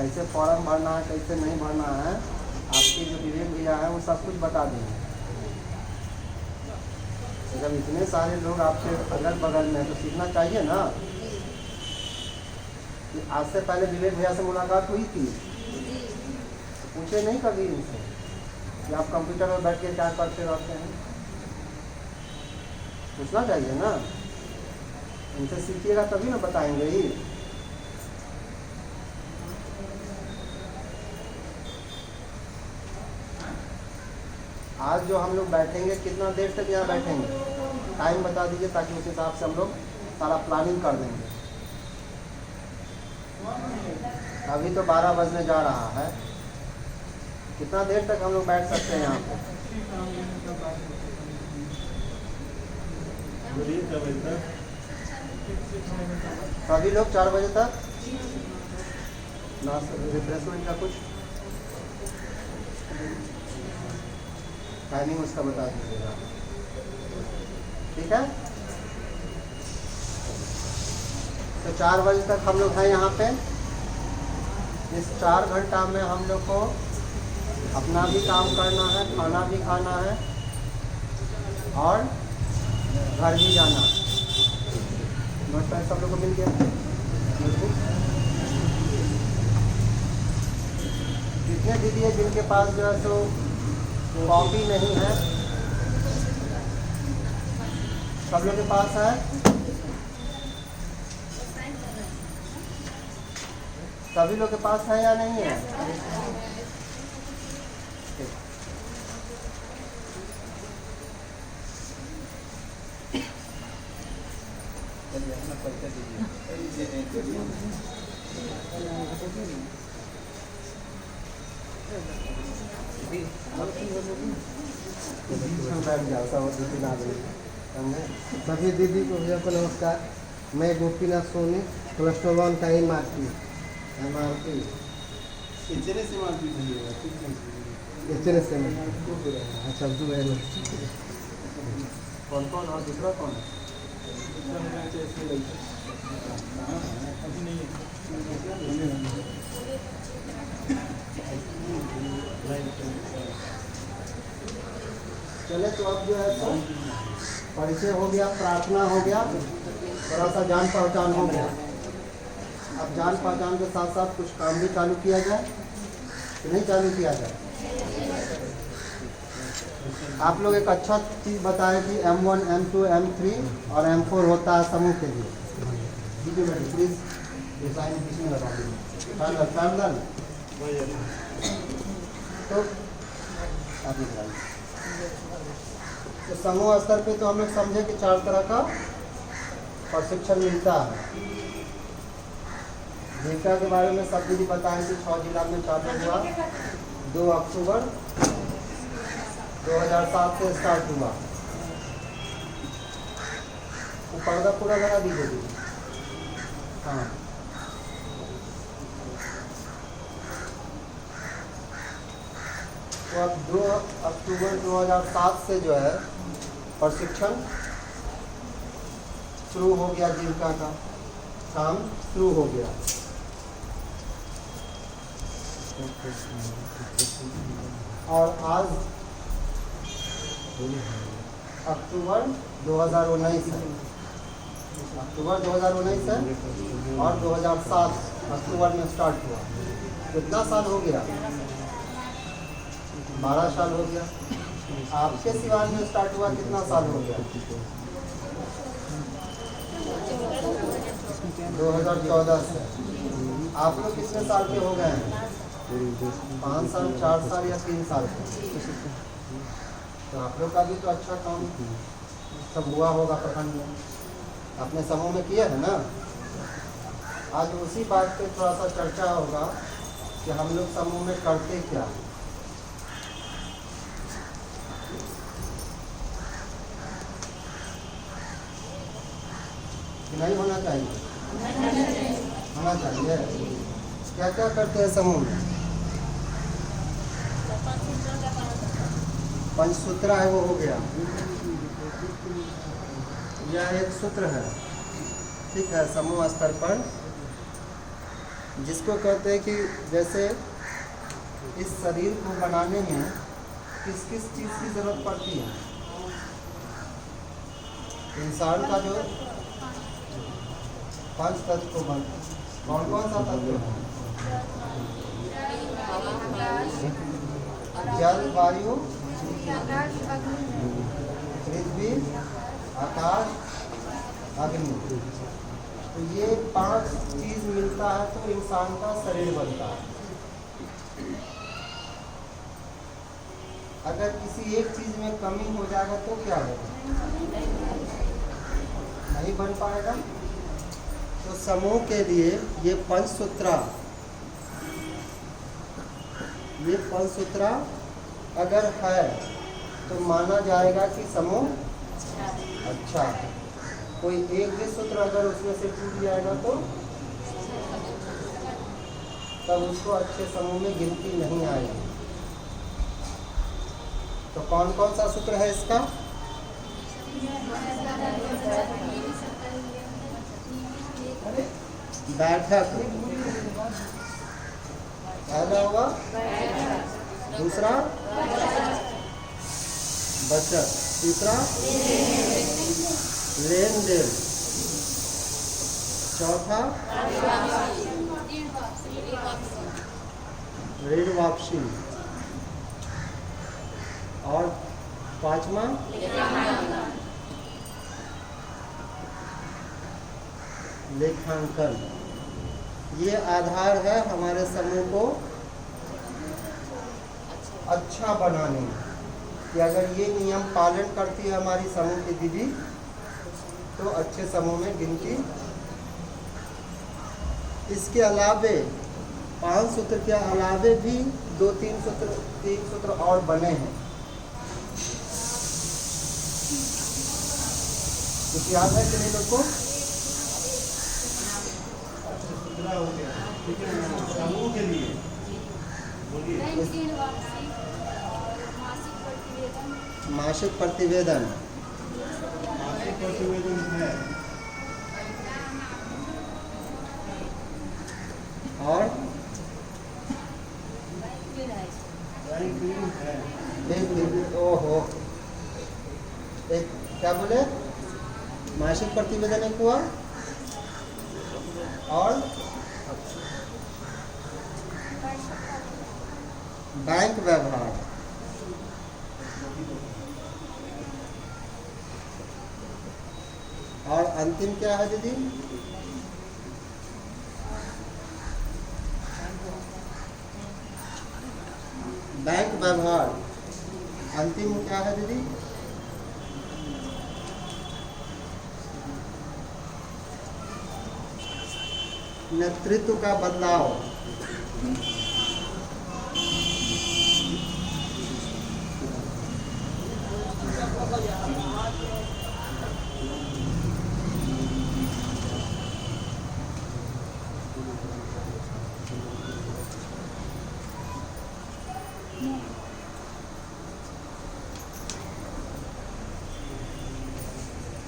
कैसे फॉर्म भरना है, कैसे नहीं भरना है, आपके जो विवेक भैया है वो सब कुछ बता देंगे। जब इतने सारे लोग आपके अगल बगल में, तो सीखना चाहिए ना। कि आज से पहले विवेक भैया से मुलाकात हुई थी, तो पूछे नहीं कभी इनसे कि आप कंप्यूटर में बैठ के क्या करते रहते हैं। पूछना चाहिए ना, इनसे सीखिएगा तभी ना बताएंगे ही। आज जो हम लोग बैठेंगे, कितना देर तक यहाँ बैठेंगे, टाइम बता दीजिए, ताकि उस हिसाब से हम लोग सारा प्लानिंग कर देंगे। अभी तो 12 बजने जा रहा है, कितना देर तक हम लोग बैठ सकते हैं यहाँ पे? सभी लोग 4 बजे तक ना, रिफ्रेशमेंट का कुछ टाइमिंग उसका बता दीजिएगा, ठीक है? तो 4 बजे तक हम लोग हैं यहाँ पे। इस 4 घंटा में हम लोग को अपना भी काम करना है, खाना भी खाना है और घर भी जाना है। नोट पैड सब लोग को मिल गया? कितने दीदी है जिनके पास जो है सो कॉपी नहीं है? सब लोग के पास है? सभी लोग के पास है या नहीं है? सभी दीदी को भैया को नमस्कार। मैं गोपीनाथ सोनी, क्लस्टर 1 का MRP अच्छा। कौन कौन और दूसरा कौन है? चले, तो अब जो है तो परिचय हो गया, प्रार्थना हो गया, थोड़ा सा जान पहचान हो गया। अब जान पहचान के साथ साथ कुछ काम भी चालू किया जाए कि नहीं चालू किया जाए? आप लोग एक अच्छा चीज़ बताएं कि M1, M2, M3 और M4 होता है समूह के लिए। ठीक है बेटे, प्लीज़ डिज़ाइन किसमें लगा दीजिए, पैरेलल। तो आप दिखाइए। तो समूह स्तर पे तो हम लोग समझे कि 4 तरह का प्रशिक्षण मिलता है। जीविका के बारे में सब दीदी बताएं कि 6 जिला में चालू हुआ, 2 अक्टूबर 2007 से स्टार्ट हुआ। वो पर्दा पूरा लगा दीजिए दीदी। हाँ, तो अब 2 अक्टूबर 2007 से जो है प्रशिक्षण शुरू हो गया, जीविका का काम शुरू हो गया। और आज अक्टूबर 2019 है, अक्टूबर 2019 है और 2007 अक्टूबर में स्टार्ट हुआ। कितना साल हो गया? 12 साल हो गया। आपके सिवान में स्टार्ट हुआ कितना साल हो गया? 2014 से। आप लोग कितने साल के हो गए हैं? 5 साल, 4 साल या 3 साल के? तो आप लोग का भी तो अच्छा काम सब हुआ होगा प्रखंड में, अपने समूह में किया है ना। आज उसी बात पे थोड़ा सा चर्चा होगा कि हम लोग समूह में करते क्या। नहीं होना चाहिए? होना चाहिए। क्या क्या करते हैं समूह में? पंचसूत्र है, वो हो गया। यह एक सूत्र है, ठीक है। समूह स्तर पर जिसको कहते हैं कि जैसे इस शरीर को बनाने में किस किस चीज़ की ज़रूरत पड़ती है। इंसान का जो 5 तत्व को बन, कौन कौन सा तत्व है? जल, वायु, पृथ्वी, आकाश, अग्नि। तो ये 5 चीज़ मिलता है तो इंसान का शरीर बनता है। अगर किसी एक चीज़ में कमी हो जाएगा तो क्या होगा? नहीं बन पाएगा। तो समूह के लिए ये पंचसूत्रा, ये पंचसूत्रा अगर है तो माना जाएगा कि समूह अच्छा है। कोई एक भी सूत्र अगर उसमें से टूट जाएगा तो तब उसको अच्छे समूह में गिनती नहीं आएगी। तो कौन कौन सा सूत्र है इसका? बैठक पहला हुआ, दूसरा बचत, तीसरा लेन देन, चौथा ऋण वापसी और पांचवा लेखांकन। ये आधार है हमारे समूह को अच्छा बनाने में कि अगर ये नियम पालन करती है हमारी समूह की दीदी तो अच्छे समूह में गिनती। इसके अलावे 5 सूत्र के अलावे भी 2-3 सूत्र और बने हैं। कुछ याद है कि नहीं लोग को? हो गया, ठीक है। समूह के लिए मासिक प्रतिवेदन है और ओहो, एक क्या बोले? मासिक प्रतिवेदन एक हुआ और बैंक व्यवहार, और अंतिम क्या है दीदी? बैंक व्यवहार। अंतिम क्या है दीदी? नेतृत्व का बदलाव।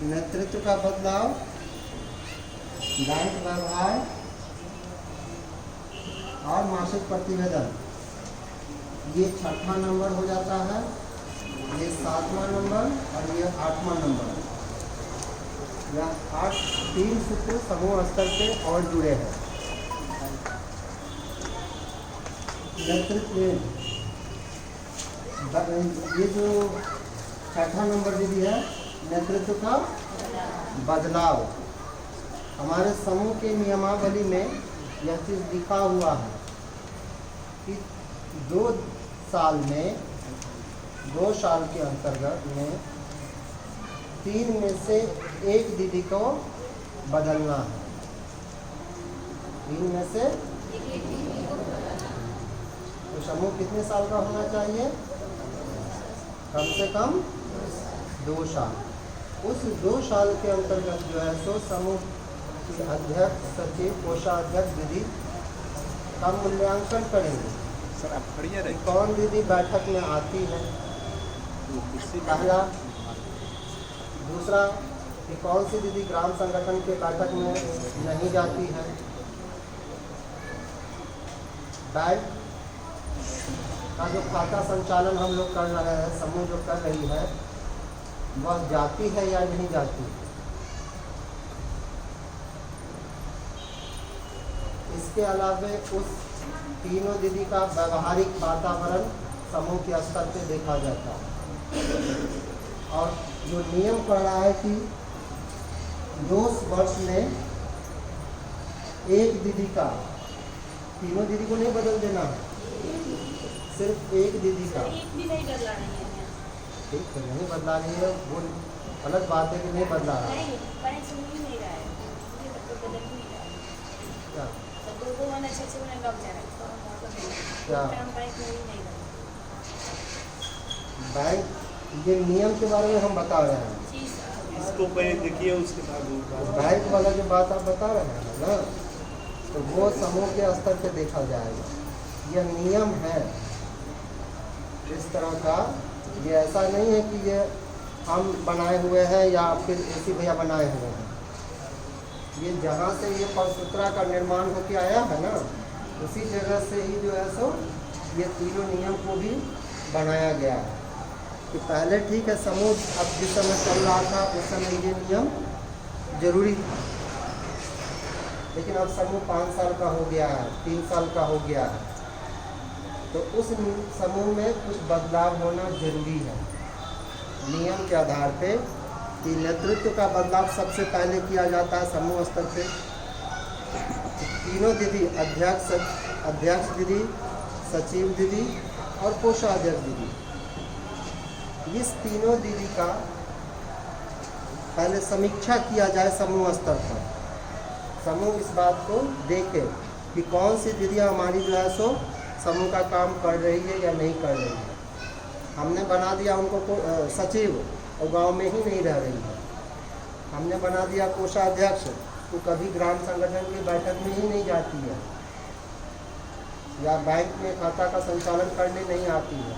नेतृत्व का बदलाव, बैंक व्यवहार और मासिक प्रतिवेदन। ये 6वां नंबर हो जाता है, ये 7वां नंबर और ये 8वां नंबर। यह 3 सूत्र समूह स्तर पे और जुड़े हैं। नेतृत्व, ये जो 6वां नंबर दीदी है, नेतृत्व का बदलाव। हमारे समूह के नियमावली में यह चीज़ लिखा हुआ है कि 2 साल में, 2 साल के अंतर्गत में 3 में से 1 दीदी को बदलना है। 3 में से तो समूह कितने साल का होना चाहिए? कम से कम 2 साल। उस 2 साल के अंतर्गत जो है सो समूह के अध्यक्ष, सचिव, कोषाध्यक्ष दीदी का मूल्यांकन करेंगे। सर आप खड़िया रहे। कौन दीदी बैठक में आती है, पहला। दूसरा कि कौन सी दीदी ग्राम संगठन के बैठक में नहीं जाती है। बैंक का जो खाता संचालन हम लोग कर रहे हैं, समूह जो कर रही है, वह जाती है या नहीं जाती। इसके अलावा उस तीनों दीदी का व्यवहारिक वातावरण समूह के स्तर पे देखा जाता है। और जो नियम पड़ रहा है कि 2 वर्ष में एक दीदी का, तीनों दीदी को नहीं बदल देना है, सिर्फ एक दीदी का। एक भी नहीं बदला रही है यहाँ। ठीक है, नहीं बदला रही है, वो अलग बात है कि नहीं बदला रहा है। नहीं, बैंक सुन ही नहीं रहा है, ये तो बदल ही नहीं रहा है। क्या तो दो मन अच्छे उन्हें लग जा रहा है, तो हम मतलब नहीं। क्या? काम बैंक में ही नहीं रहा। बैंक, ये नियम के बारे में हम बता रहे हैं। जी सर। इसको पहले देखिए, उसके बाद वो बात। बैंक वाला जो बात आप बता रहे हैं ना, तो वो समूह के स्तर पे देखा जाएगा। यह नियम है इस तरह का, ये ऐसा नहीं है कि ये हम बनाए हुए हैं या फिर एसी भैया बनाए हुए हैं। ये जहाँ से ये परसूत्रा का निर्माण होकर आया है ना, उसी जगह से ही जो है सो ये तीनों नियम को भी बनाया गया है। कि पहले ठीक है, समूह अब जिस समय चल रहा था उस समय ये नियम जरूरी था, लेकिन अब समूह 5 साल का हो गया है, 3 साल का हो गया है, तो उस समूह में कुछ बदलाव होना जरूरी है। नियम के आधार पे कि नेतृत्व का बदलाव सबसे पहले किया जाता है समूह स्तर पे। तीनों दीदी, अध्यक्ष दीदी, सचिव दीदी और कोषाध्यक्ष दीदी, इस तीनों दीदी का पहले समीक्षा किया जाए समूह स्तर पर। समूह इस बात को देखे कि कौन सी दीदियाँ हमारी जो है सो समूह का काम कर रही है या नहीं कर रही है। हमने बना दिया उनको सचिव और गांव में ही नहीं रह रही है। हमने बना दिया कोषाध्यक्ष, तो कभी ग्राम संगठन की बैठक में ही नहीं जाती है या बैंक में खाता का संचालन करने नहीं आती है।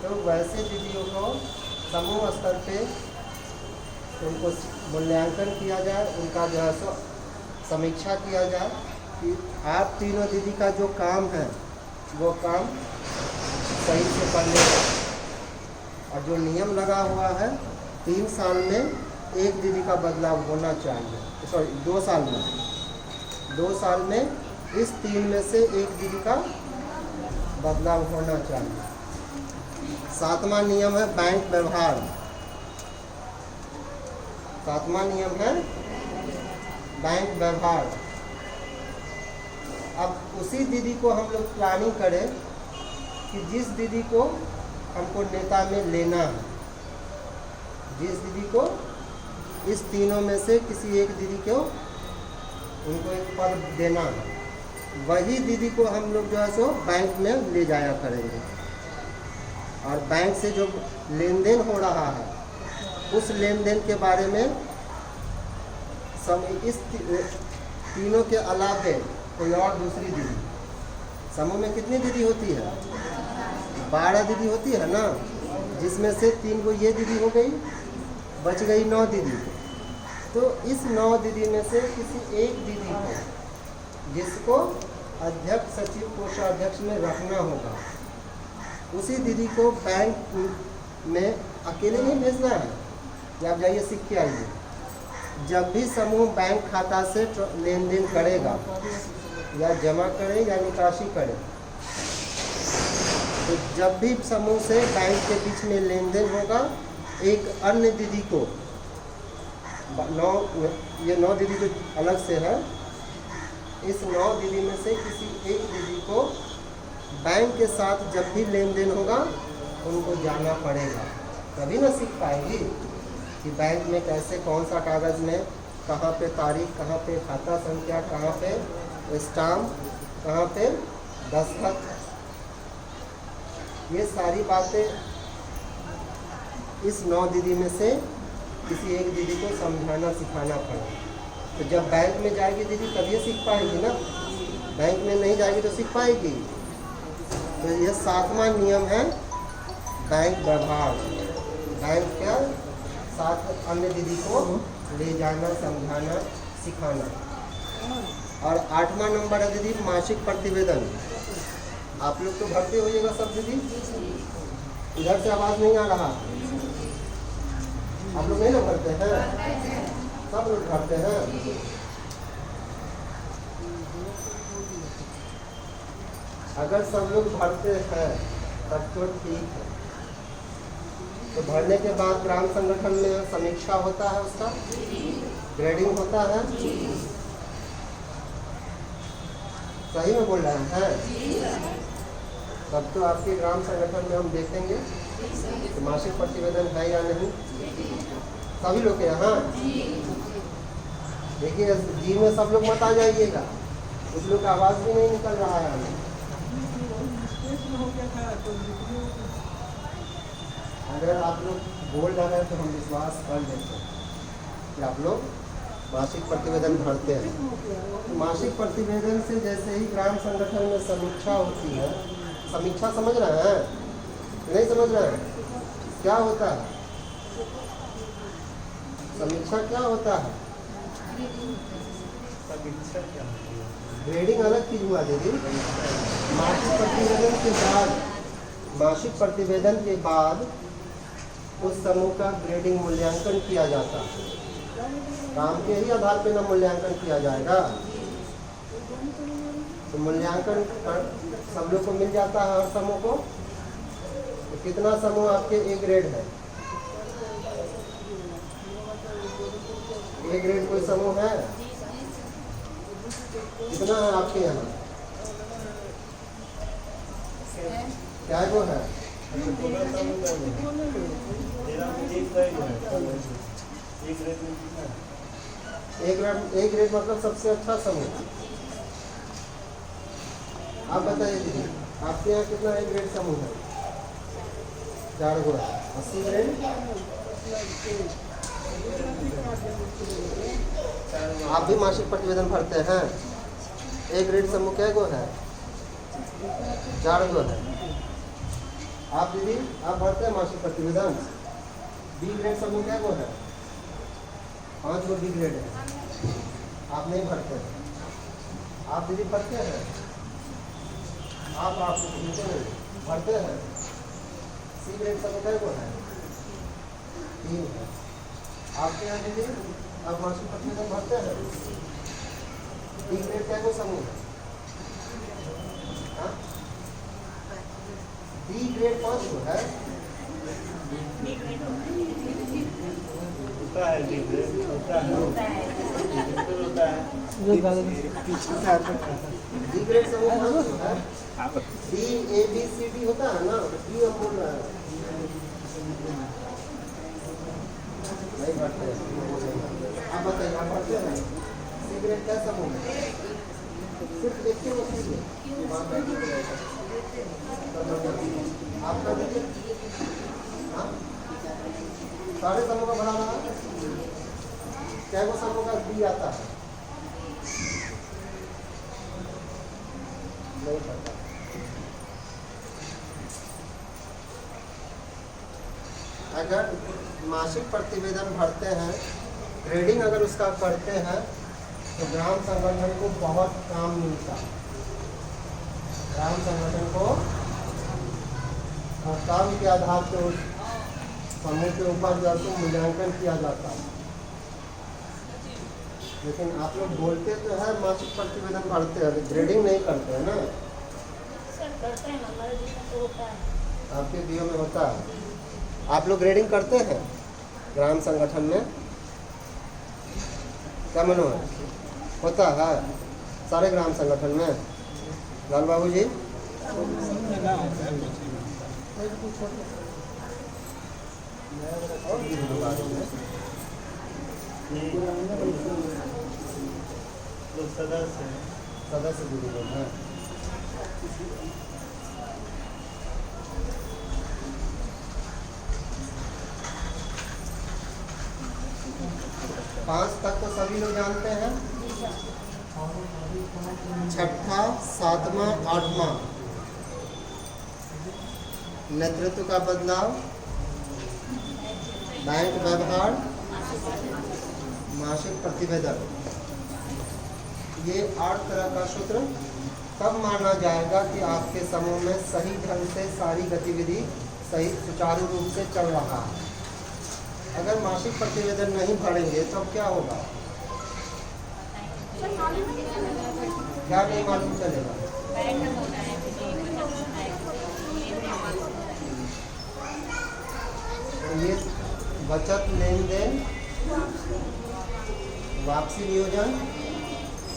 तो वैसे दीदियों को समूह स्तर पे उनको मूल्यांकन किया जाए, उनका जो है सो समीक्षा किया जाए कि आप तीनों दीदी का जो काम है वो काम सही से करने और जो नियम लगा हुआ है 3 साल में एक दीदी का बदलाव होना चाहिए, सॉरी 2 साल में, 2 साल में इस 3 में से एक दीदी का बदलाव होना चाहिए। 7वां नियम है बैंक व्यवहार। 7वां नियम है बैंक व्यवहार। अब उसी दीदी को हम लोग प्लानिंग करें कि जिस दीदी को हमको नेता में लेना है, जिस दीदी को इस तीनों में से किसी एक दीदी को उनको एक पद देना है, वही दीदी को हम लोग जो है सो बैंक में ले जाया करेंगे। और बैंक से जो लेन देन हो रहा है उस लेन देन के बारे में इस तीनों के अलावे कोई और दूसरी दीदी, समूह में कितनी दीदी होती है? 12 दीदी होती है ना, जिसमें से 3 को ये दीदी हो गई, बच गई 9 दीदी। तो इस 9 दीदी में से किसी एक दीदी को, जिसको अध्यक्ष, सचिव, कोषाध्यक्ष में रखना होगा, उसी दीदी को बैंक में अकेले नहीं भेजना है कि आप जाइए सीख के आइए। जब भी समूह बैंक खाता से लेन देन करेगा या जमा करे या निकासी करे, तो जब भी समूह से बैंक के बीच में लेन देन होगा, एक अन्य दीदी को, 9 दीदी जो अलग से है, इस 9 दीदी में से किसी एक दीदी को बैंक के साथ जब भी लेन देन होगा उनको जाना पड़ेगा, तभी ना सीख पाएगी कि बैंक में कैसे, कौन सा कागज़ में कहाँ पे तारीख, कहाँ पे खाता संख्या, कहाँ पे स्टाम्प, कहाँ पे दस्तखत, ये सारी बातें इस 9 दीदी में से किसी एक दीदी को समझाना सिखाना पड़ेगा। तो जब बैंक में जाएगी दीदी तब ये सीख पाएगी ना, बैंक में नहीं जाएगी तो सीख पाएगी। तो यह 7वां नियम है बैंक व्यवहार। बैंक क्या, साथ अन्य दीदी को ले जाना, समझाना, सिखाना। और 8वां नंबर है दीदी मासिक प्रतिवेदन। आप लोग तो भरते होइएगा सब दीदी, इधर से आवाज़ नहीं आ रहा, आप लोग नहीं ना भरते हैं, सब लोग भरते हैं। अगर सब लोग भरते हैं तब तो ठीक है। तो भरने के बाद ग्राम संगठन में समीक्षा होता है, उसका ग्रेडिंग होता है। सही में बोल रहे हैं? तब तो आपके ग्राम संगठन में हम देखेंगे कि मासिक प्रतिवेदन है या नहीं। सभी लोग के यहाँ देखिए, जी में सब लोग मत आ जाइएगा, कुछ लोग का आवाज़ भी नहीं निकल रहा है हमें। अगर आप लोग बोल रहे हैं तो हम विश्वास कर लेते हैं कि आप लोग मासिक प्रतिवेदन भरते हैं। तो मासिक प्रतिवेदन से जैसे ही ग्राम संगठन में समीक्षा होती है, समीक्षा समझ रहे हैं नहीं समझ रहे हैं? क्या होता है समीक्षा? क्या होता है समीक्षा? क्या होती है? ग्रेडिंग अलग चीज हुआ दीदी। मासिक प्रतिवेदन के बाद, मासिक प्रतिवेदन के बाद उस समूह का ग्रेडिंग मूल्यांकन किया जाता है। काम के ही आधार पर ना मूल्यांकन किया जाएगा। तो मूल्यांकन सब लोग को मिल जाता है, हर समूह को। तो कितना समूह आपके ए ग्रेड है? ए ग्रेड कोई समूह है? कितना है आपके यहाँ? क्या वो है? एक ग्रेड मतलब सबसे अच्छा समूह। आप बताइए दीदी, आपके यहाँ कितना एक ग्रेड समूह है? 4 गो है। 80 ग्रेड? आप भी मासिक प्रतिवेदन भरते हैं? एक ग्रेड समूह क्या गो है? 4 गो है। आप दीदी, आप भरते हैं मासिक प्रतिवेदन? बी ग्रेड समूह क्या गो है? 5 गो बी ग्रेड है। आप नहीं भरते हैं। आप दीदी भरते हैं? आप भरते हैं? सी ग्रेड समूह क्या गो है? 3 है। आपके यहाँ दीदी आप मासिक प्रतिवेदन भरते हैं? डी ग्रेड क्या गो समूह है? डी ग्रेड 5 गो है। होता है डी ग्रेड, होता है, बिल्कुल होता है। डी ग्रेड समूह 5 गो है। D A B C D होता है ना, डी हम बोल रहे हैं। नहीं भरते हैं। आप बताइए, आप भरते हैं? सी ग्रेड क्या समूह है? सिर्फ देखिए वो आपका देखिए, हाँ सारे समूह का भरा रहा है। क्या वो समूह का बी आता है? नहीं पता। अगर मासिक प्रतिवेदन भरते हैं, ग्रेडिंग अगर उसका करते हैं, तो ग्राम संगठन को बहुत काम मिलता है। ग्राम संगठन को काम के आधार पर उस समूह के ऊपर जाकर मूल्यांकन किया जाता है। लेकिन आप लोग बोलते तो है मासिक प्रतिवेदन भरते हैं, ग्रेडिंग नहीं करते हैं ना? सर करते हैं, हमारे जीवन तो होता है। आपके बीओ में होता है। आप लोग ग्रेडिंग करते हैं ग्राम संगठन में? क्या मनो है? होता है सारे ग्राम संगठन में? लाल बाबू जी, लोग सदस्य हैं। सदस्य दीदी लोग हैं। 5 तक तो सभी लोग जानते हैं। 6ठा, 7वां, 8वां नेतृत्व का बदलाव, बैंक व्यवहार, मासिक प्रतिवेदन। ये 8 तरह का सूत्र तब माना जाएगा कि आपके समूह में सही ढंग से सारी गतिविधि सही सुचारू रूप से चल रहा है। अगर मासिक प्रतिवेदन नहीं भरेंगे तब क्या होगा? क्या नहीं मालूम चलेगा? तो ये बचत, लेन देन, वापसी नियोजन,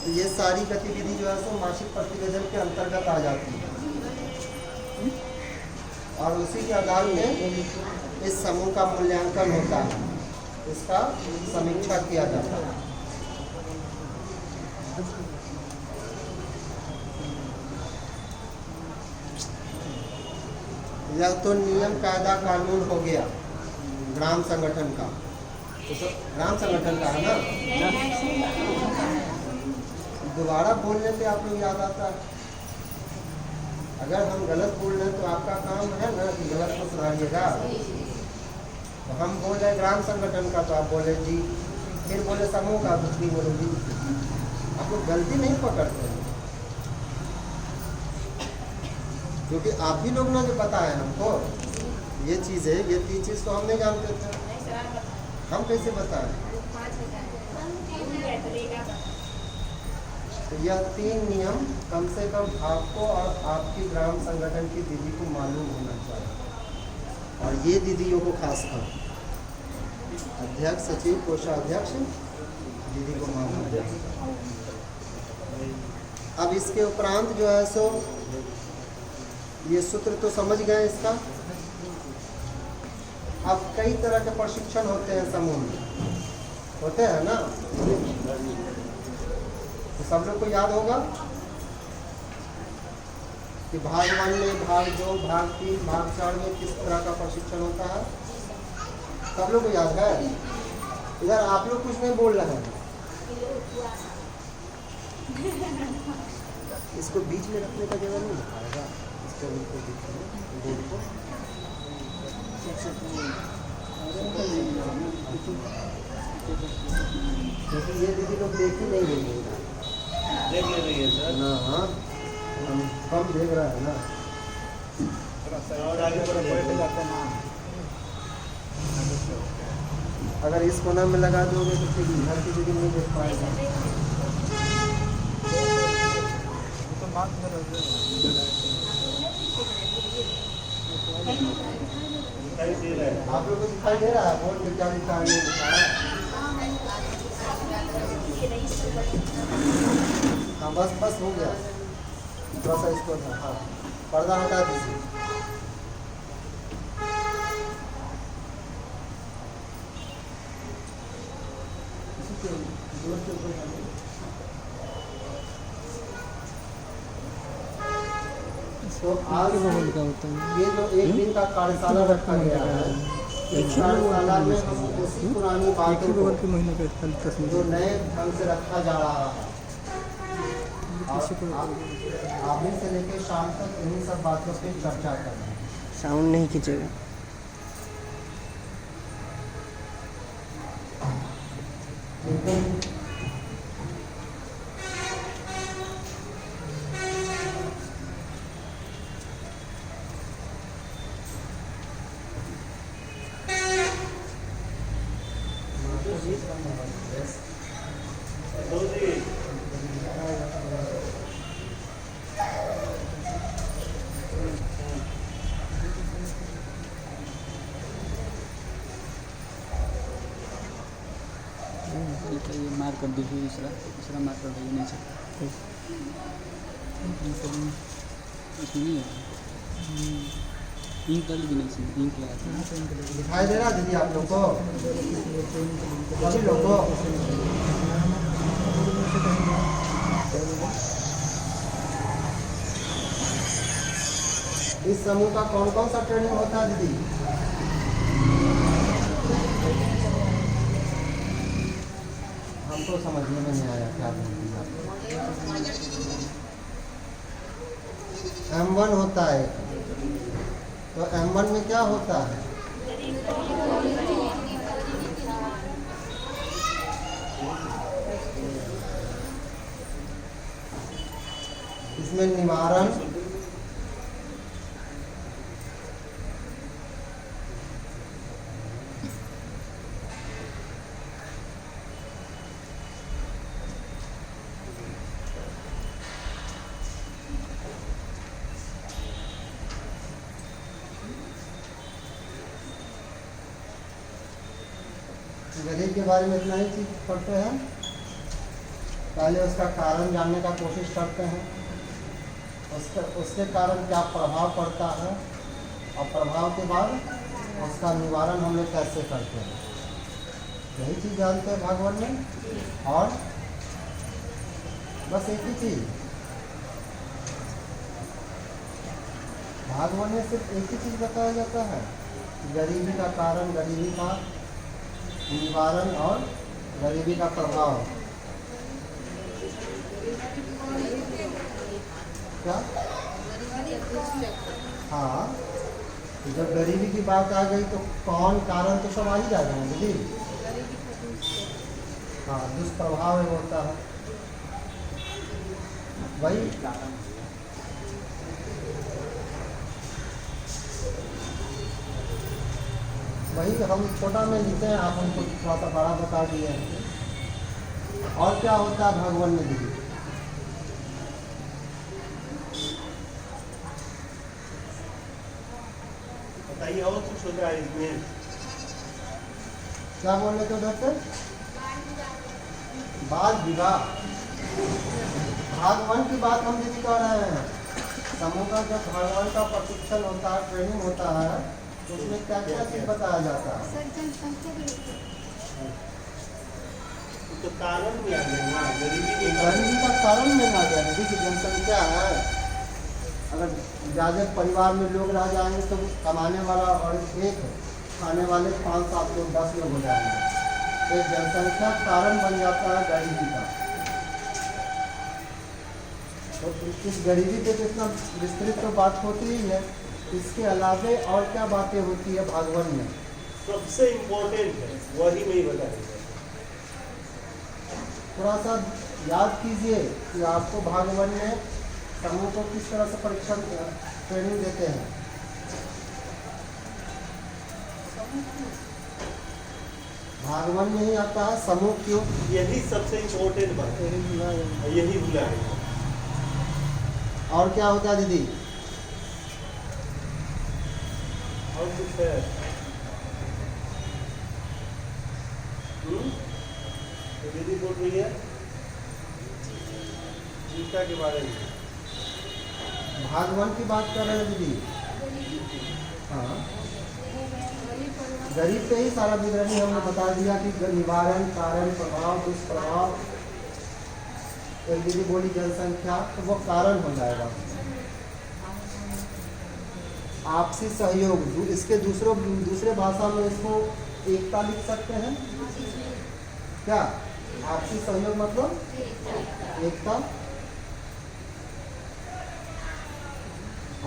तो ये सारी गतिविधि जो है सो मासिक प्रतिवेदन के अंतर्गत आ जाती है और उसी के आधार में इस समूह का मूल्यांकन होता है, इसका समीक्षा किया जाता है। यह तो नियम, कायदा, कानून हो गया ग्राम संगठन का, तो ग्राम संगठन का है ना। दोबारा बोलने पे आप लोग याद आता है। अगर हम गलत बोल रहे हैं तो आपका काम है ना कि गलत को सुधारिएगा। तो हम बोल रहे ग्राम संगठन का तो आप बोले जी, फिर बोले समूह का, कुछ नहीं बोले जी। आप लोग गलती नहीं पकड़ते हैं क्योंकि आप ही लोग ने जो बताया हमको ये चीज़ है, ये 3 चीज़ तो हम नहीं जानते थे। हम कैसे बताएं? तो यह 3 नियम कम से कम आपको और आपकी ग्राम संगठन की दीदी को मालूम होना चाहिए और ये दीदियों को खासकर अध्यक्ष, सचिव, कोषाध्यक्ष दीदी को मालूम है। अब इसके उपरांत जो है सो ये सूत्र तो समझ गए इसका। अब कई तरह के प्रशिक्षण होते हैं समूह में, होते हैं ना, तो सब लोग को याद होगा कि भाग 1 में, भाग 2, भाग 3, भाग 4 में किस तरह का प्रशिक्षण होता है, सब लोग को याद है। इधर आप लोग कुछ नहीं बोल रहे हैं। इसको बीच में रखने का जगह नहीं दिखाएगा, इसको बीच में बोर्ड को क्योंकि ये दीदी लोग देख ही नहीं रही है, देख ले रही है सर ना। हाँ, हम कम देख रहा है ना। और आगे बढ़ जाता ना। अगर इस कोना में लगा दोगे तो फिर इधर की दीदी नहीं देख पाएगा। तो बात कर आप लोग को दिखाई दे रहा है बोर्ड में क्या लिखा है, नहीं लिखा है? हाँ बस हो गया, थोड़ा सा इसको हाँ पर्दा हटा दीजिए। तो आज ये जो 1 दिन का कार्यशाला रखा गया है, इस कार्यशाला में हम उसी पुरानी बातों को जो नए ढंग से रखा जा रहा है अभी से लेकर शाम तक इन्हीं सब बातों पे चर्चा करना है। साउंड नहीं खींचेगा। ये मार कर दीजिए, दूसरा मार कर दीजिए नीचे। इसमें नहीं है इंक वाली भी नहीं चाहिए, इंक लगा दिखाई दे रहा दीदी आप लोग को, सभी लोग को? इस समूह का कौन कौन सा ट्रेनिंग होता है दीदी? हमको समझने में नहीं आया क्या बोल आप। M1 होता है, तो M1 में क्या होता है? इसमें निवारण, गरीब के बारे में इतना ही चीज पढ़ते हैं। पहले उसका कारण जानने का कोशिश करते हैं, उसके कारण क्या प्रभाव पड़ता है, और प्रभाव के बाद उसका निवारण हम लोग कैसे करते हैं, यही चीज़ जानते हैं भागवत में। और बस एक ही चीज़ भागवत में सिर्फ एक ही चीज़ बताया जाता है, गरीबी का कारण, गरीबी का निवारण और गरीबी का प्रभाव। क्या? हाँ, जब गरीबी की बात आ गई तो कौन कारण तो सब आ ही जाते हैं दीदी। हाँ, दुष्प्रभाव होता है वही। वही हम छोटा में लिखते हैं, आप हमको थोड़ा सा बड़ा बता दिए हैं। और क्या होता है भगवान में दीदी? बताइए और कुछ होता है इसमें? क्या बोल रहे थे उधर से? बाल विवाह, भागवान की बात हम दीदी कर रहे हैं। समूह का जब भागवान का प्रशिक्षण होता है, ट्रेनिंग होता है, तो उसमें क्या क्या चीज बताया जाता है? तो कारण भी आ गया ना, गरीबी का कारण में आ गया दीदी की जनसंख्या है। अगर ज़्यादा परिवार में लोग रह जाएंगे तो कमाने वाला और एक खाने वाले 5-7 लोग 10 लोग हो जाएंगे। एक जनसंख्या कारण बन जाता है गरीबी का। तो इस गरीबी पे जितना विस्तृत तो बात होती ही है, इसके अलावे और क्या बातें होती है भागवत में? सबसे इम्पोर्टेंट है वही मैं बताऊंगा। थोड़ा सा याद कीजिए कि आपको भागवत में समूह को किस तरह से परीक्षण ट्रेनिंग देते हैं। भागवत में ही आता है समूह क्यों, यही सबसे इम्पोर्टेंट बात है, यही भूला है। और क्या होता है दीदी? और कुछ है? तो दीदी बोल रही है जीविका के बारे में। भागवत की बात कर रहे हैं दीदी। हाँ, गरीब पे ही सारा विवरणी हमने बता दिया कि निवारण, कारण, प्रभाव, दुष्प्रभाव। एक दीदी बोली जनसंख्या, तो वो कारण हो जाएगा। आपसी सहयोग, इसके दूसरे भाषा में इसको एकता लिख सकते हैं क्या? आपसी सहयोग मतलब एकता।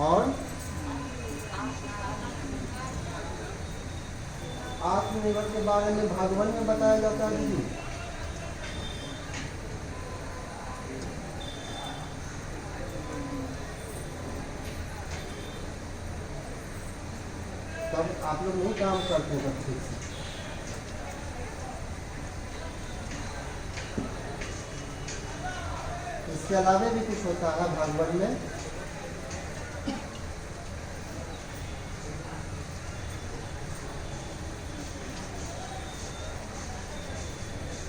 और आत्मनिर्भर के बारे में भागवत में बताया जाता है दीदी। तब आप लोग नहीं काम करते तब ठीक से। इसके अलावा भी कुछ होता है भागवत में।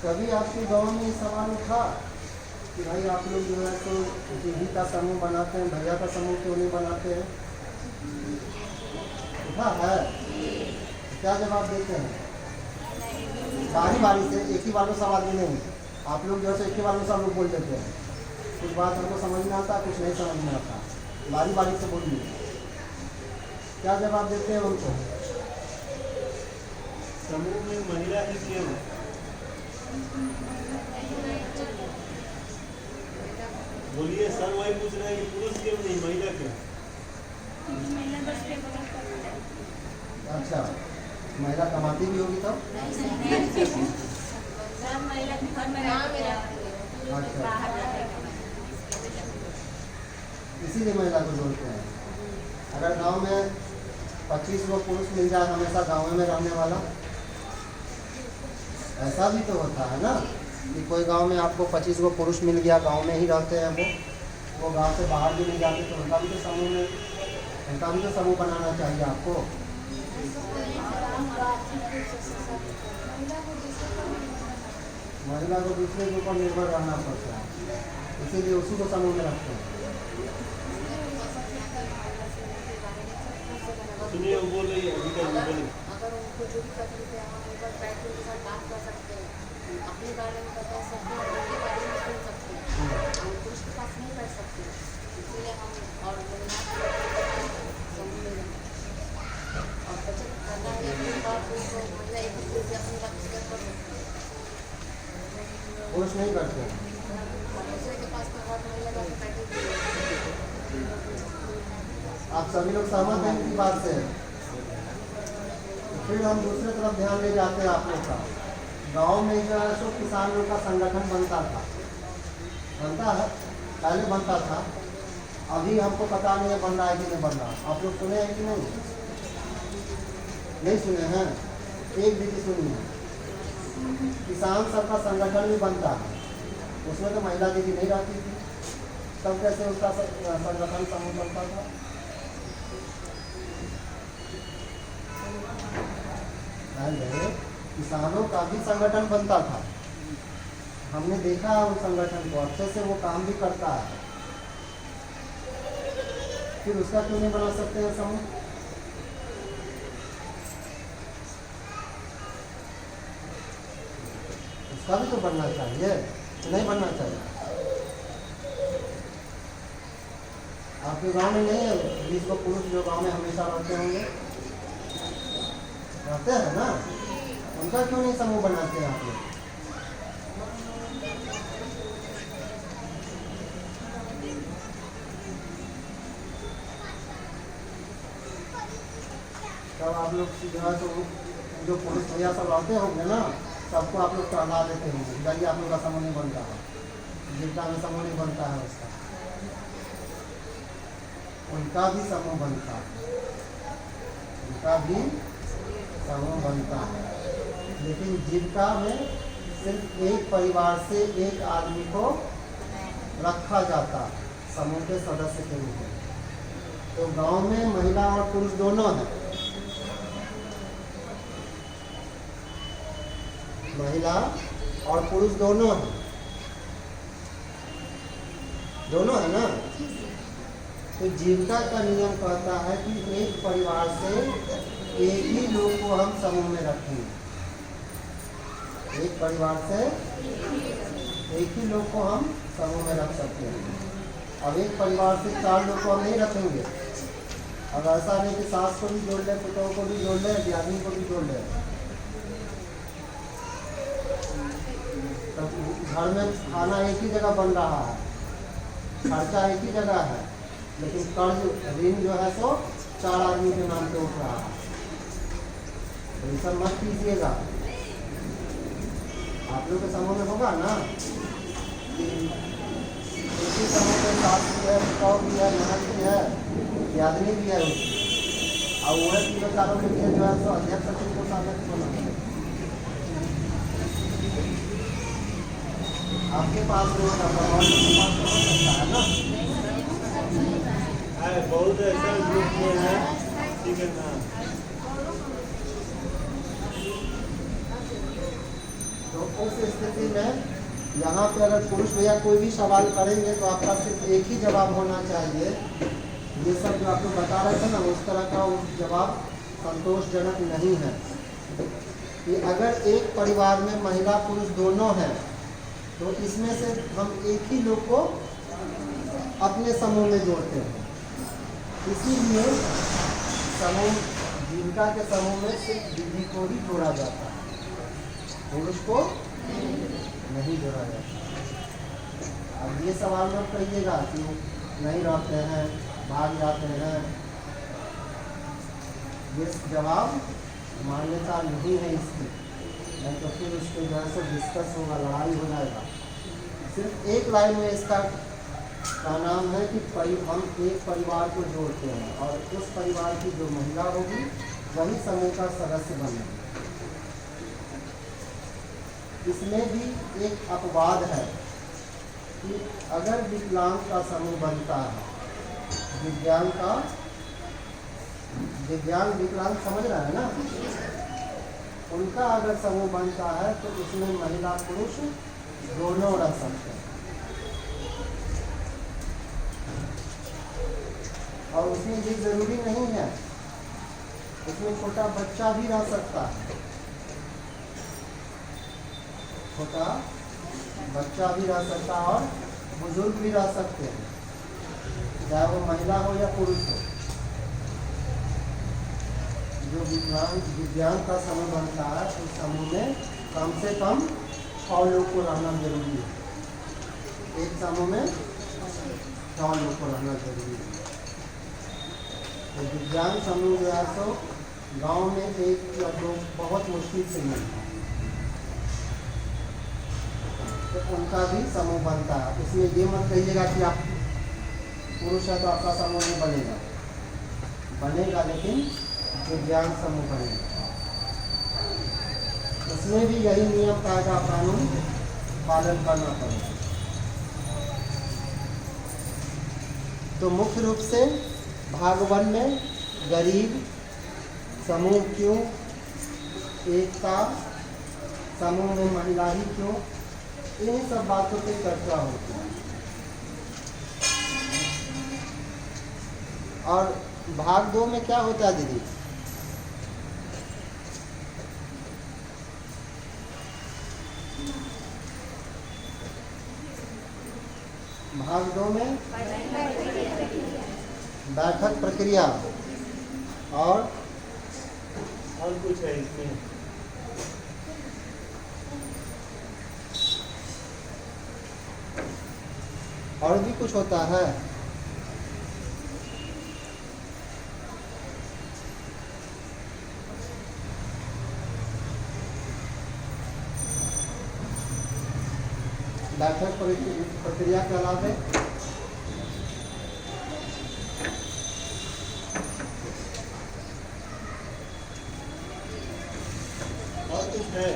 कभी आपके गांव में सवाल उठा कि भाई आप लोग जो है तो दीदी का समूह बनाते हैं, भैया का समूह क्यों नहीं बनाते हैं? उठा है? क्या जवाब देते हैं? बारी बारी से, एक ही बार में सवाल भी नहीं। आप लोग जो है एक ही बार में सब लोग बोल देते हैं। कुछ बात हमको समझ में आता, कुछ नहीं समझ में आता। बारी बारी से बोलिए, क्या जवाब देते हैं उनको? समूह में महिला ही क्यों? बोलिए सर, वही पूछ रहे हैं कि पुरुष क्यों नहीं, महिला क्यों? अच्छा, महिला कमाती भी होगी तब? अच्छा, इसीलिए महिला को जोड़ते हैं। अगर गांव में 25 गो पुरुष मिल जाए हमेशा गांव में रहने वाला, ऐसा भी तो होता है ना कि कोई गांव में आपको 25 गो पुरुष मिल गया, गांव में ही रहते हैं, वो गांव से बाहर भी नहीं जाते, तो उनका भी तो समूह बनाना चाहिए आपको। महिला को दूसरे के ऊपर निर्भर रहना पड़ता है, इसीलिए उसी को समूह में रखते हैं। सुनिए वो बोल रही है अभी का बोलिए। अगर उनको जो भी तकलीफ है हम एक बार बैठ के उनके साथ बात कर सकते हैं, अपने बारे में बता सकते हैं, उनके बारे में सुन सकते हैं। हम पुरुष के पास नहीं बैठ सकते, इसलिए हम और समूह में रहते हैं। और बचत करना है अपनी बात को महिला एक दूसरे से अपनी बात शेयर कर सकते हैं। पुरुष नहीं करते। दूसरे के पास तो हर महिला जाकर बैठे आप सभी लोग सहमत हैं इनकी बात से? फिर हम दूसरे तरफ ध्यान ले जाते हैं आप लोग का। गांव में जो है सो किसान लोग का संगठन बनता है, पहले बनता था, अभी हमको पता नहीं है बन रहा है कि नहीं बन रहा। आप लोग सुने हैं कि नहीं? नहीं सुने हैं? एक दीदी सुनी है, किसान सबका संगठन भी बनता है, उसमें तो महिला दीदी नहीं रहती थी, तब कैसे उसका संगठन समूह बनता था? पहले किसानों का भी संगठन बनता था, हमने देखा है उस संगठन को, अच्छे से वो काम भी करता है, फिर उसका क्यों नहीं बना सकते हैं समूह? उसका भी तो बनना चाहिए, नहीं बनना चाहिए? आपके गांव में नहीं है 20 गो पुरुष जो गांव में हमेशा रहते होंगे? रहते हैं ना, उनका क्यों नहीं समूह बनाते हैं आप लोग? तब आप लोग जो है तो जो पुलिस भैया सब रहते होंगे ना, सबको आप लोग टहला देते होंगे, जाइए आप लोग का समूह नहीं बनता है, जितना में समूह नहीं बनता है उसका, उनका भी समूह बनता है, उनका भी समूह बनता है। लेकिन जीविका में सिर्फ एक परिवार से एक आदमी को रखा जाता है समूह के सदस्य के रूप में। तो गांव में महिला और पुरुष दोनों हैं, महिला और पुरुष दोनों हैं, दोनों है ना। तो जीविका का नियम कहता है कि एक परिवार से एक ही लोग को हम समूह में रखेंगे, एक परिवार से एक ही लोग को हम समूह में रख सकते हैं। अब एक परिवार से 4 लोग को हम नहीं रखेंगे। अब ऐसा नहीं कि सास को भी जोड़ ले, पुतों को भी जोड़ ले, दियादी को भी जोड़ ले। तो घर में खाना एक ही जगह बन रहा है, खर्चा एक ही जगह है, लेकिन कर्ज ऋण जो है सो 4 आदमी के नाम पे उठ रहा है। तो ये सब मत कीजिएगा। आप लोग के समूह में होगा ना कि एक ही समूह में सास भी है, पुतौह भी है, ननद भी है, दियादनी भी है, और वो 3 के लिए जो है सो अध्यक्ष सचिव को साधक होना। आपके पास जो है और के पास तो हो सकता है ना। बहुत ऐसा ग्रुप में है, ठीक है ना। तो उस स्थिति में यहाँ पे अगर पुरुष भैया कोई भी सवाल करेंगे तो आपका सिर्फ एक ही जवाब होना चाहिए। ये सब जो आप लोग बता रहे थे ना, उस तरह का उस जवाब संतोषजनक नहीं है। कि अगर एक परिवार में महिला पुरुष दोनों हैं तो इसमें से हम एक ही लोग को अपने समूह में जोड़ते हैं। इसीलिए समूह जीविका के समूह में सिर्फ दीदी को ही जोड़ा जाता है, पुरुष को नहीं जोड़ा जाता। अब ये सवाल मत करिएगा कि नहीं रहते हैं, भाग जाते हैं, ये जवाब मान्यता नहीं है इसकी, नहीं तो फिर उसके जो है सो डिस्कस होगा, लड़ाई हो जाएगा। सिर्फ एक लाइन में इसका का नाम है कि हम एक परिवार को जोड़ते हैं और उस परिवार की जो महिला होगी वही समूह का सदस्य बनेगी। इसमें भी एक अपवाद है कि अगर विकलांग का समूह बनता है, विकलांग समझ रहा है ना, उनका अगर समूह बनता है तो उसमें महिला पुरुष दोनों रह सकते हैं और उसमें ये जरूरी नहीं है, उसमें छोटा बच्चा भी रह सकता है, छोटा बच्चा भी रह सकता है और बुजुर्ग भी रह सकते हैं, चाहे वो महिला हो या पुरुष हो। जो विज्ञान का समूह बनता है उस समूह में कम से कम 6 लोग को रहना जरूरी है। एक समूह में 6 लोग को रहना जरूरी है। तो विज्ञान समूह जो है तो गांव में 1 या 2 बहुत मुश्किल से मिलता है, तो उनका भी समूह बनता है। उसमें ये मत कहिएगा कि आप पुरुष है तो आपका समूह नहीं बनेगा, लेकिन विज्ञान समूह बनेगा। उसमें भी यही नियम कायदा कानून पालन करना पड़ेगा। तो मुख्य रूप से भाग 1 में गरीब, समूह क्यों, एकता, समूह में महिला ही क्यों, इन सब बातों पे चर्चा होती है। और भाग 2 में क्या होता है दीदी? भाग 2 में बैठक प्रक्रिया और कुछ है इसमें। और भी कुछ होता है। बैठक प्रक्रिया के अलावा और कुछ है?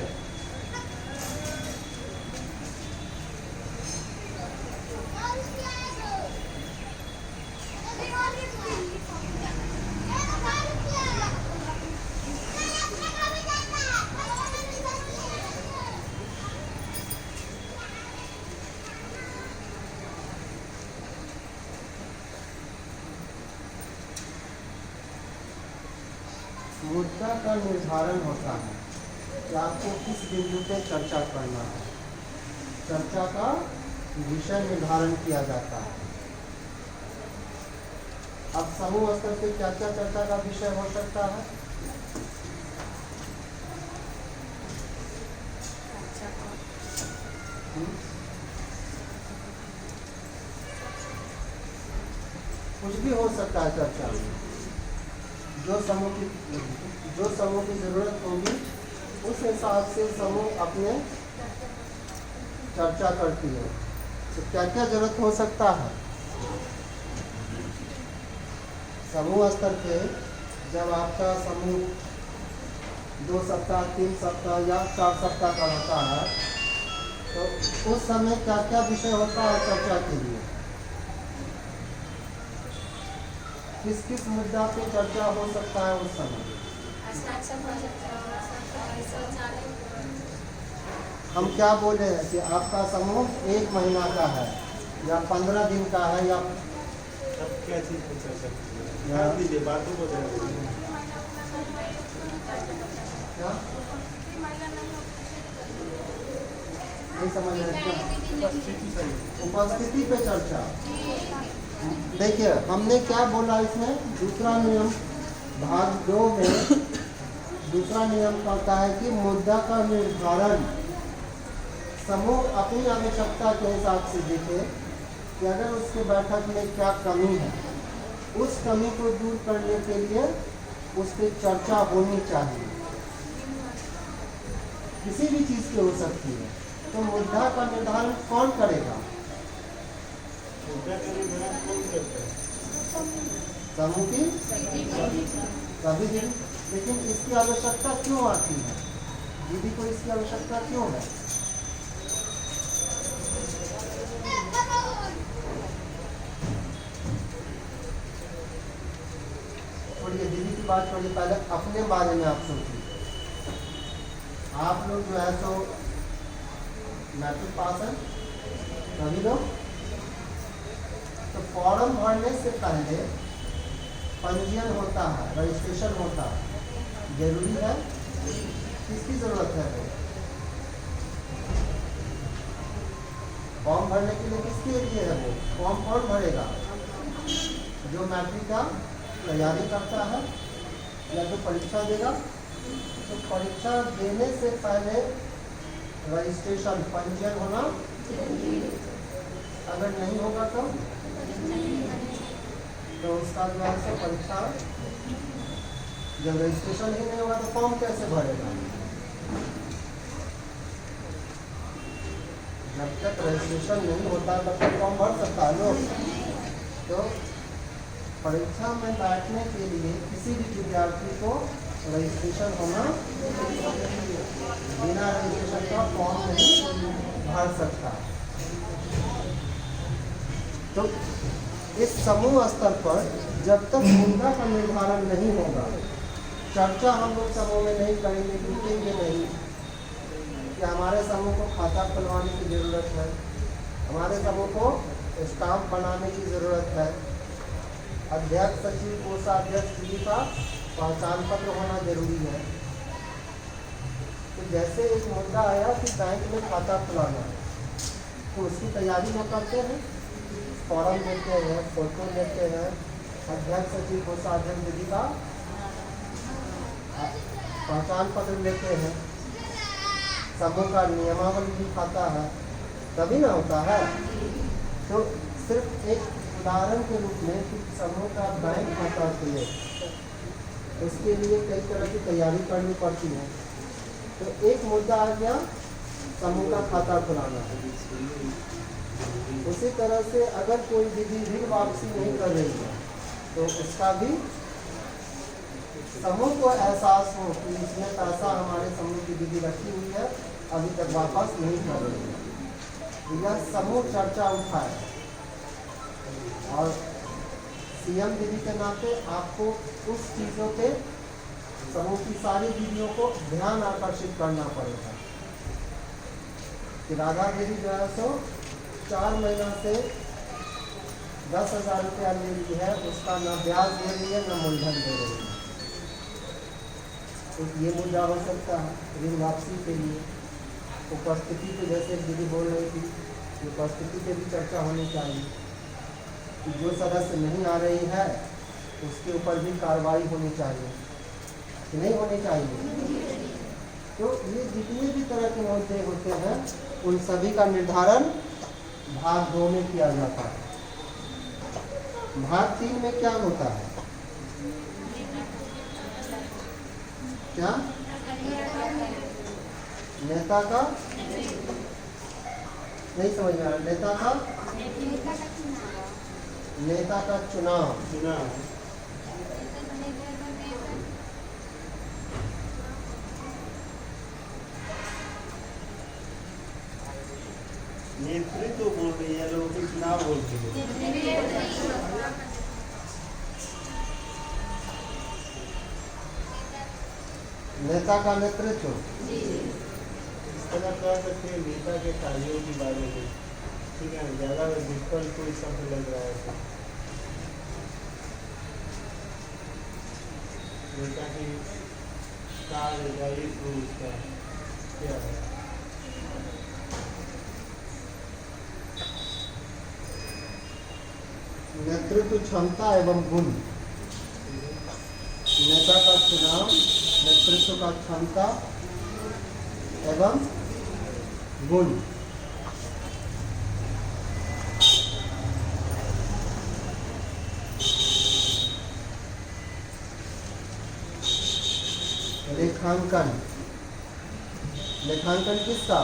मुद्दा का निर्धारण होता है कि आपको किस बिंदु पे चर्चा करना है। चर्चा का विषय निर्धारण किया जाता है। अब समूह स्तर पे क्या क्या चर्चा का विषय हो सकता है? कुछ भी हो सकता है चर्चा में। जो समूह की जरूरत होगी उस हिसाब से समूह अपने चर्चा करती है। तो क्या क्या जरूरत हो सकता है? समूह स्तर पे जब आपका समूह 2 सप्ताह 3 सप्ताह या 4 सप्ताह का होता है तो उस समय क्या क्या विषय होता है चर्चा के लिए? किस किस मुद्दा पे चर्चा हो सकता है उस समय? हम क्या बोले हैं कि आपका समूह 1 महीना का है या 15 दिन का है या अब क्या चीज़ पे चर्चा कीजिए? बातों को क्या नहीं समझ रहे? उपस्थिति पे चर्चा। देखिए हमने क्या बोला इसमें, दूसरा नियम भाग 2 में दूसरा नियम कहता है कि मुद्दा का निर्धारण समूह अपनी आवश्यकता के हिसाब से देखे कि अगर उसके बैठक में क्या कमी है, उस कमी को दूर करने के लिए उस पर चर्चा होनी चाहिए। किसी भी चीज़ की हो सकती है। तो मुद्दा का निर्धारण कौन करेगा? मुद्दा के लिए बना कौन करता है? समूह की सभी विधि, लेकिन इसकी आवश्यकता क्यों आती है? विधि को इसकी आवश्यकता क्यों है? छोड़िए विधि की बात छोड़िए, पहले अपने बारे में आप सोचिए। आप लोग जो है सो मैट्रिक पास है सभी लोग, तो फॉर्म भरने से पहले पंजीयन होता है, रजिस्ट्रेशन होता है, जरूरी है? किसकी जरूरत है? फॉर्म भरने के लिए किसके लिए है वो फॉर्म? कौन भरेगा? जो मैट्रिक का तैयारी करता है या जो परीक्षा देगा। तो परीक्षा देने से पहले रजिस्ट्रेशन, पंजीयन होना, अगर नहीं होगा तो उसका जो है सो परीक्षा, जब रजिस्ट्रेशन ही नहीं होगा तो फॉर्म कैसे भरेगा? जब तक रजिस्ट्रेशन नहीं होता तब तक फॉर्म भर सकता है लोग। तो परीक्षा में बैठने के लिए किसी भी विद्यार्थी को रजिस्ट्रेशन होना, बिना रजिस्ट्रेशन का फॉर्म नहीं भर सकता। तो इस समूह स्तर पर जब तक मुद्दा का निर्धारण नहीं होगा, चर्चा हम लोग समूह में नहीं करेंगे, जुटेंगे नहीं कि हमारे समूह को खाता खुलवाने की ज़रूरत है, हमारे समूह को स्टाफ बनाने की ज़रूरत है, अध्यक्ष, सचिव, कोषाध्यक्ष जी का पहचान पत्र होना जरूरी है। तो जैसे एक मुद्दा आया कि बैंक में खाता खुलाना है, तो उसकी तैयारी हम करते हैं, फॉर्म लेते हैं, फोटो लेते हैं, अध्यक्ष, सचिव, कोषाध्यक्ष जी का पहचान पत्र लेते हैं, समूह का नियमावली भी खाता है, तभी ना होता है। तो सिर्फ एक उदाहरण के रूप में कि समूह का बैंक खाता खुले, उसके लिए कई तरह की तैयारी करनी पड़ती है। तो एक मुद्दा आ गया समूह का खाता खुलाना। उसी तरह से अगर कोई विधि ऋण वापसी नहीं कर रही है तो उसका भी समूह को एहसास हो कि इसमें पैसा हमारे समूह की विधि रखी हुई है, अभी तक वापस नहीं कर रही है, यह समूह चर्चा उठाए। और सीएम विधि के नाते आपको उस चीज़ों पे समूह की सारी विधियों को ध्यान आकर्षित करना पड़ेगा कि राधा देवी जो है सो 4 महीना से 10,000 रुपया ले रही है, उसका न ब्याज दे रही है न मूलधन दे रही है। तो ये मुद्दा हो सकता है ऋण वापसी के लिए। उपस्थिति पे जैसे दीदी बोल रही थी, उपस्थिति पे भी चर्चा होनी चाहिए कि जो सदस्य नहीं आ रही है उसके ऊपर भी कार्रवाई होनी चाहिए कि नहीं होनी चाहिए। तो ये जितने भी तरह के मुद्दे होते हैं उन सभी का निर्धारण भाग 2 में किया जाता है। भाग 3 में क्या होता है? क्या? नेता का नहीं समझ में आ रहा। नेता का चुनाव। नेतृत्व बोल रही है, लोगों के चुनाव बोलते हैं। नेता का नेतृत्व इस तरह कह सकते हैं नेता के कार्यों के बारे में, ठीक है। ज़्यादा डिफिकल्ट कोई शब्द लग रहा है तो नेता की कार्य दायित्व उसका क्या है? नेतृत्व क्षमता एवं गुण। नेता का चुनाव, नेतृत्व का क्षमता एवं गुण। लेखांकन। लेखांकन किसका?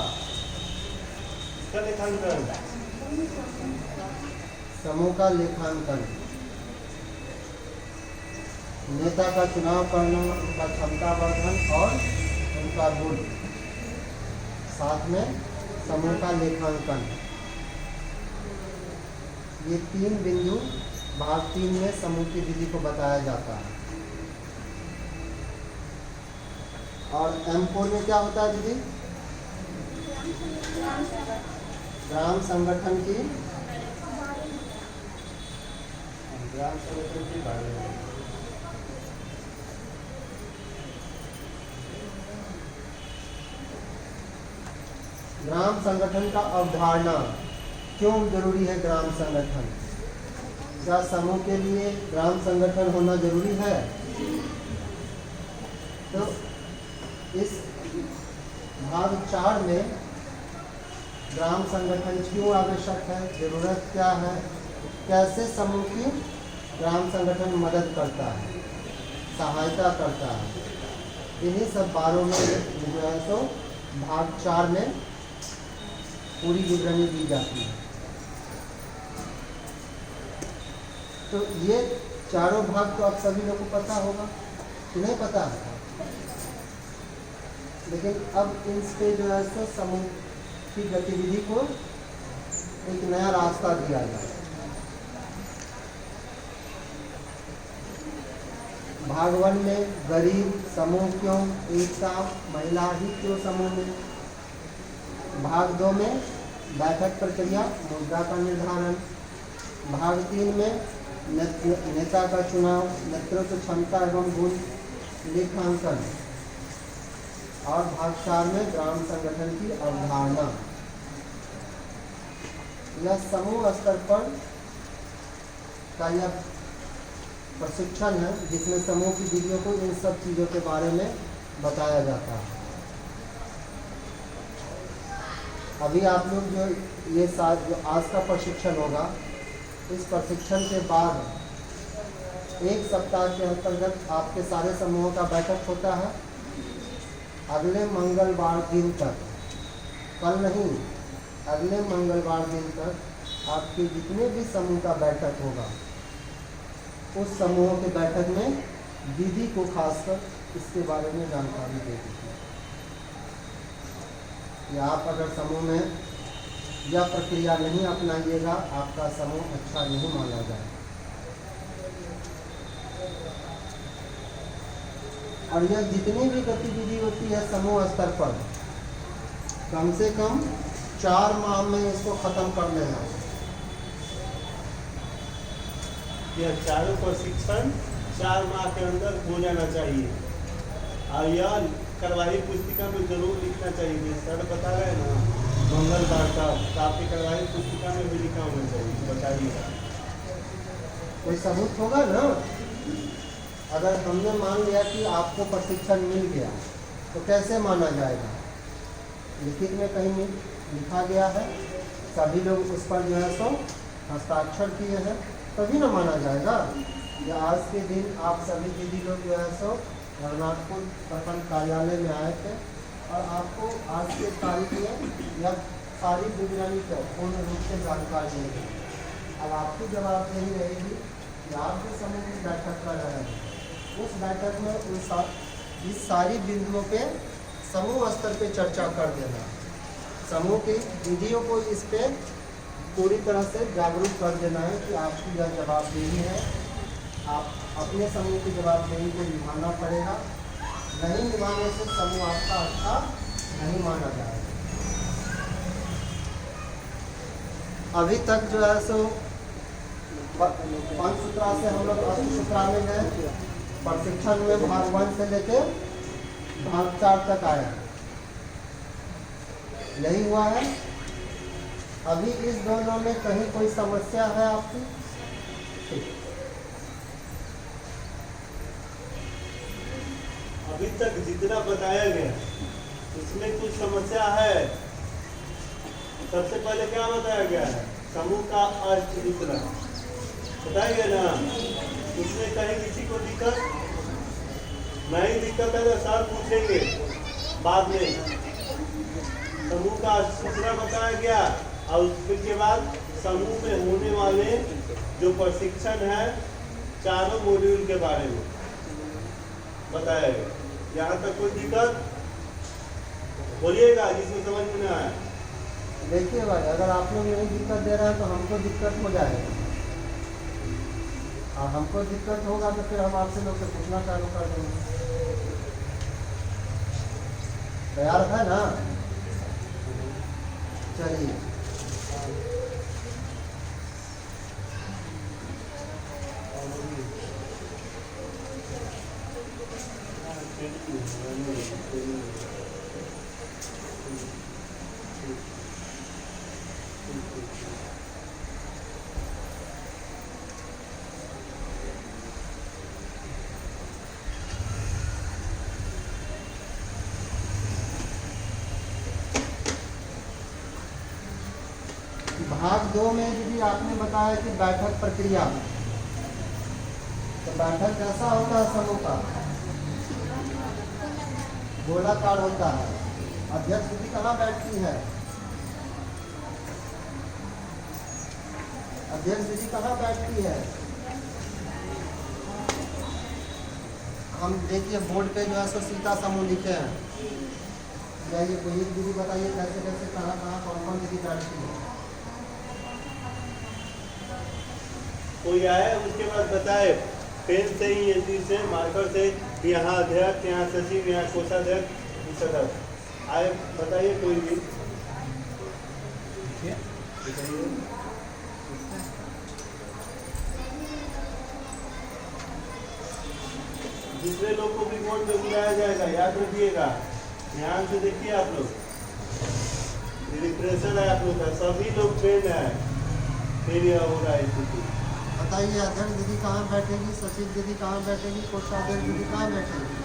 इसका लेखांकन समूह का लेखांकन, नेता का चुनाव करना, उनका क्षमता वर्धन और उनका गुण, साथ में समूह का लेखांकन। ये 3 बिंदु भाग 3 में समूह की विधि को बताया जाता है। और M4 में क्या होता है दीदी? ग्राम संगठन की ग्राम संगठन का अवधारणा। क्यों जरूरी है ग्राम संगठन? क्या समूह के लिए ग्राम संगठन होना जरूरी है? तो इस भाग 4 में ग्राम संगठन क्यों आवश्यक है, जरूरत क्या है, कैसे समूह की ग्राम संगठन मदद करता है, सहायता करता है, इन्हीं सब बारों में जो है तो भाग 4 में पूरी विवरणी दी जाती है। तो ये चारों भाग तो आप सभी लोग को पता होगा कि नहीं पता है, लेकिन अब इस पे जो है तो समूह की गतिविधि को एक नया रास्ता दिया जाए। भाग 1 में गरीब समूह क्यों, एकता, महिला ही क्यों समूह में। भाग 2 में बैठक प्रक्रिया, मुद्दा का निर्धारण। भाग 3 में नेता का चुनाव, नेतृत्व क्षमता एवं गुण, लेखांकन। और भाग 4 में ग्राम संगठन की अवधारणा। यह समूह स्तर पर का यह प्रशिक्षण है जिसमें समूह की विधियों को इन सब चीज़ों के बारे में बताया जाता है। अभी आप लोग जो जो आज का प्रशिक्षण होगा, इस प्रशिक्षण के बाद 1 सप्ताह के अंतर्गत आपके सारे समूहों का बैठक होता है। अगले मंगलवार दिन तक, कल नहीं, अगले मंगलवार दिन तक आपके जितने भी समूह का बैठक होगा, उस समूहों के बैठक में दीदी को खासकर इसके बारे में जानकारी दे दीजिए कि आप अगर समूह में यह प्रक्रिया नहीं अपनाइएगा, आपका समूह अच्छा नहीं माना जाएगा। और यह जितनी भी गतिविधि होती है समूह स्तर पर, कम से कम 4 माह में इसको खत्म कर लेना है। यह चारों प्रशिक्षण 4 माह के अंदर हो जाना चाहिए। और यह कार्यवाही पुस्तिका में जरूर लिखना चाहिए। सर बता रहे हैं ना मंगलवार का, तो आपकी कार्यवाही पुस्तिका में भी लिखा होना चाहिए। बताइएगा, कोई सबूत होगा ना? अगर हमने मान लिया कि आपको प्रशिक्षण मिल गया तो कैसे माना जाएगा? लिखित में कहीं लिखा गया है, सभी लोग उस पर जो है सो हस्ताक्षर किए हैं, तभी ना माना जाएगा। या आज के दिन आप सभी दीदी लोग जो है सो रघुनाथपुर प्रखंड कार्यालय में आए थे और आपको आज के तारीख में यह सारी विवरणी को पूर्ण रूप से जानकारी मिलेगी। अब आपकी जवाबदेही रहेगी कि आप जो समूह की बैठक कर रहे हैं, उस बैठक में इस सारी बिंदुओं पे समूह स्तर पे चर्चा कर देना। समूह की विधियों को इस पे पूरी तरह से जागरूक कर देना है कि आपकी यह जवाबदेही है, आप अपने समूह की जवाबदेही को निभाना पड़ेगा। नहीं निभाने से समूह आपका अच्छा नहीं माना जाएगा। अभी तक जो है सो पंचसूत्रा से हम लोग अष्टसूत्रा में गए, प्रशिक्षण में भाग 1 से लेके भाग 4 तक आया, यही हुआ है। अभी इस दोनों में कहीं कोई समस्या है आपकी? अभी तक जितना बताया गया उसमें कुछ समस्या है। सबसे पहले क्या बताया गया है? समूह का अर्थ वितरण बताया गया ना। उसमें कहीं किसी को दिक्कत नहीं, दिक्कत है तो सर पूछेंगे बाद में। समूह का सूचना बताया गया और उसके बाद समूह में होने वाले जो प्रशिक्षण है चारों मॉड्यूल के बारे में बताया गया। यहाँ तक कोई दिक्कत बोलिएगा जिसमें समझ में ना आए। देखिए भाई, अगर आप लोग नहीं दिक्कत दे रहे हैं तो हमको दिक्कत हो जाएगा, और हमको दिक्कत होगा तो फिर हम आपसे लोग से पूछना चालू कर देंगे। तैयार है ना? चलिए, भाग 2 में यदि आपने बताया कि बैठक प्रक्रिया, तो बैठक कैसा होता है? समूह का गोलाकार होता है। अध्यक्ष दीदी कहाँ बैठती है? अध्यक्ष दीदी कहाँ बैठती है? हम देखिए बोर्ड पे जो है सो सीता समूह लिखे हैं। जाइए कोई एक दीदी बताइए कैसे कैसे कहाँ कहाँ कौन कौन दीदी बैठती है। कोई आए उसके बाद बताए पेन से ही यदि से मार्कर से यहाँ अध्यक्ष, यहाँ सचिव, यहाँ कोषाध्यक्ष, सदस्य आए बताइए कोई भी। दूसरे लोग को भी बोर्ड में बुलाया जाएगा, याद रखिएगा। ध्यान से देखिए आप लोग, रिप्रेशन है आप लोग का, सभी लोग ट्रेन है, फिर यह होगा स्थिति। बताइए अध्यक्ष दीदी कहाँ बैठेगी, सचिव दीदी कहाँ बैठेगी, कोषाध्यक्ष दीदी कहाँ बैठेगी?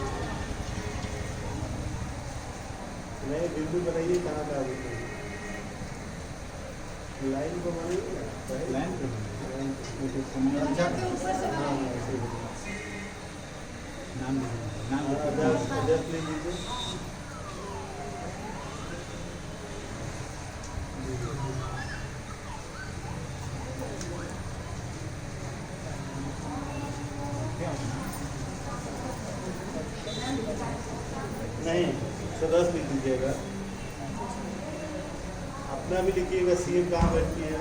नहीं बिल्कुल बताइए कहाँ कहाँ बैठेगी। लाइन को बनाइए ना, लाइन पे नाम अध्यक्ष ले लीजिए। नहीं सदस्य लिख दीजिएगा, अपना भी लिखिएगा। सीएम कहाँ बैठती है?